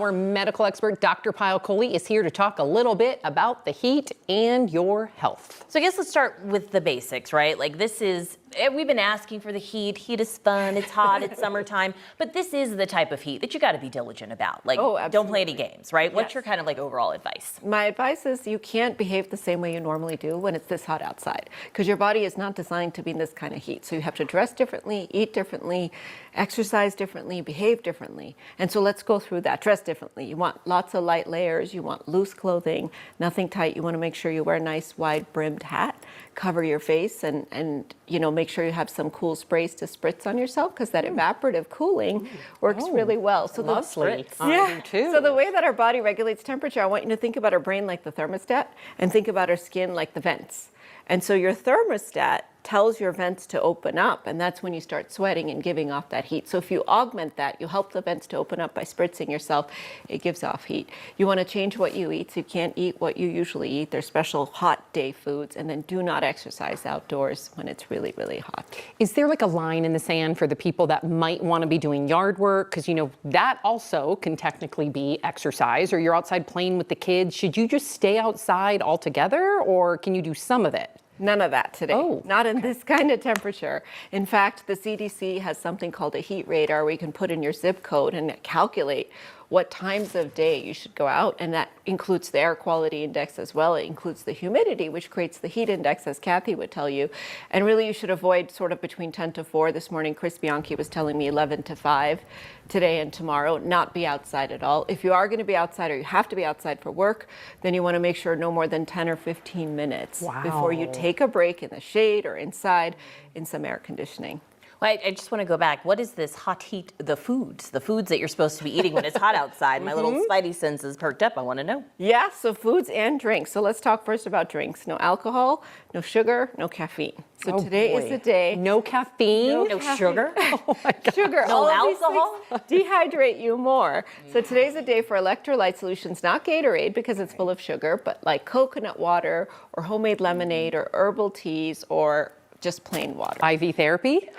Our medical expert, Dr. Pyle Coley, is here to talk a little bit about the heat and your health. So I guess let's start with the basics, right? Like we've been asking for the heat. Heat is fun, it's hot, it's summertime, but this is the type of heat that you got to be diligent about. Like, don't play any games, right? What's your kind of like overall advice? My advice is you can't behave the same way you normally do when it's this hot outside, because your body is not designed to be in this kind of heat. So you have to dress differently, eat differently, exercise differently, behave differently. And so let's go through that. Dress differently. You want lots of light layers. You want loose clothing, nothing tight. You want to make sure you wear a nice wide brimmed hat, cover your face, and make sure you have some cool sprays to spritz on yourself, because that evaporative cooling works really well. So Lovely. So the way that our body regulates temperature, I want you to think about our brain like the thermostat and think about our skin like the vents. And so your thermostat tells your vents to open up, and that's when you start sweating and giving off that heat. So if you augment that, you help the vents to open up by spritzing yourself, it gives off heat. You want to change what you eat, so you can't eat what you usually eat. There's special hot day foods, and then do not exercise outdoors when it's really, really hot. Is there like a line in the sand for the people that might want to be doing yard work? Because that also can technically be exercise, or you're outside playing with the kids. Should you just stay outside altogether, or can you do some of it? None of that today. Oh, not in this kind of temperature. In fact, the CDC has something called a heat radar where you can put in your zip code and calculate what times of day you should go out, and that includes the air quality index as well. It includes the humidity, which creates the heat index, as Kathy would tell you. And really, you should avoid sort of between 10 to 4. This morning, Chris Bianchi was telling me 11 to 5 today and tomorrow, not be outside at all. If you are going to be outside, or you have to be outside for work, then you want to make sure no more than 10 or 15 minutes before you take a break in the shade or inside in some air conditioning. Well, I just want to go back. What is this hot heat, the foods that you're supposed to be eating when it's hot outside? My little spidey sense is perked up. I want to know. Yeah, so foods and drinks. So let's talk first about drinks. No alcohol, no sugar, no caffeine. So today is the day. No caffeine? No sugar? Oh my God. Sugar. No alcohol? Dehydrate you more. So today's a day for electrolyte solutions, not Gatorade because it's full of sugar, but like coconut water or homemade lemonade or herbal teas or just plain water. IV therapy?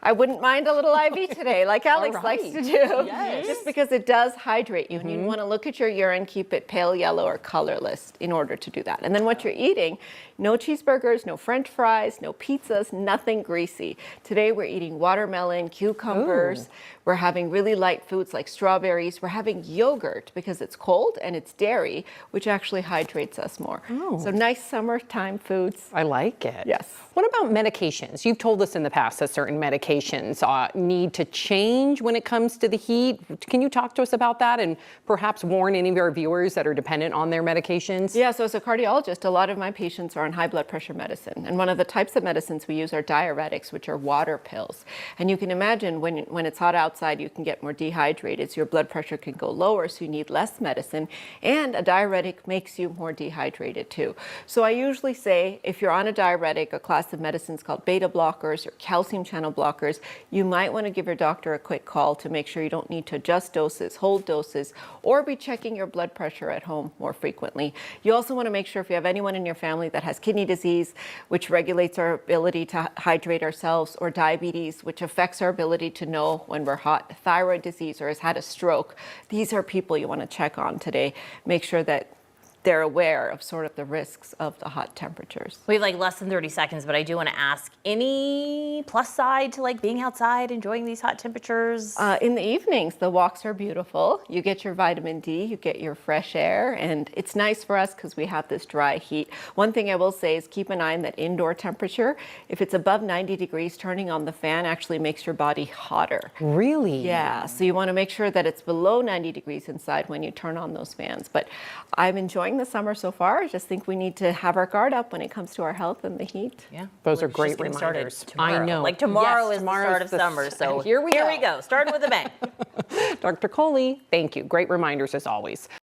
I wouldn't mind a little IV today, like Alex likes to do, Yes. just because it does hydrate you. And you want to look at your urine, keep it pale yellow or colorless in order to do that. And then what you're eating, no cheeseburgers, no French fries, no pizzas, nothing greasy. Today we're eating watermelon, cucumbers. Ooh. We're having really light foods like strawberries. We're having yogurt because it's cold and it's dairy, which actually hydrates us more. Oh. So nice summertime foods. I like it. Yes. What about medications? You've told us in the past that certain medications need to change when it comes to the heat. Can you talk to us about that and perhaps warn any of our viewers that are dependent on their medications? Yeah, so as a cardiologist, a lot of my patients are on high blood pressure medicine. And one of the types of medicines we use are diuretics, which are water pills. And you can imagine when it's hot outside, you can get more dehydrated. So your blood pressure can go lower, so you need less medicine. And a diuretic makes you more dehydrated too. So I usually say if you're on a diuretic, a class of medicines called beta blockers or calcium channel blockers, you might want to give your doctor a quick call to make sure you don't need to adjust doses, hold doses, or be checking your blood pressure at home more frequently. You also want to make sure if you have anyone in your family that has kidney disease, which regulates our ability to hydrate ourselves, or diabetes, which affects our ability to know when we're hot, thyroid disease, or has had a stroke, these are people you want to check on today. Make sure that they're aware of sort of the risks of the hot temperatures. We have like less than 30 seconds, but I do want to ask, any plus side to like being outside, enjoying these hot temperatures? In the evenings, the walks are beautiful. You get your vitamin D, you get your fresh air, and it's nice for us because we have this dry heat. One thing I will say is keep an eye on that indoor temperature. If it's above 90 degrees, turning on the fan actually makes your body hotter. Really? Yeah, so you want to make sure that it's below 90 degrees inside when you turn on those fans. But I'm enjoying the summer so far. I just think we need to have our guard up when it comes to our health and the heat. Yeah, those are great reminders. I know. Like tomorrow is the start of summer, so here we go. Starting with a bang. Dr. Coley, thank you. Great reminders as always.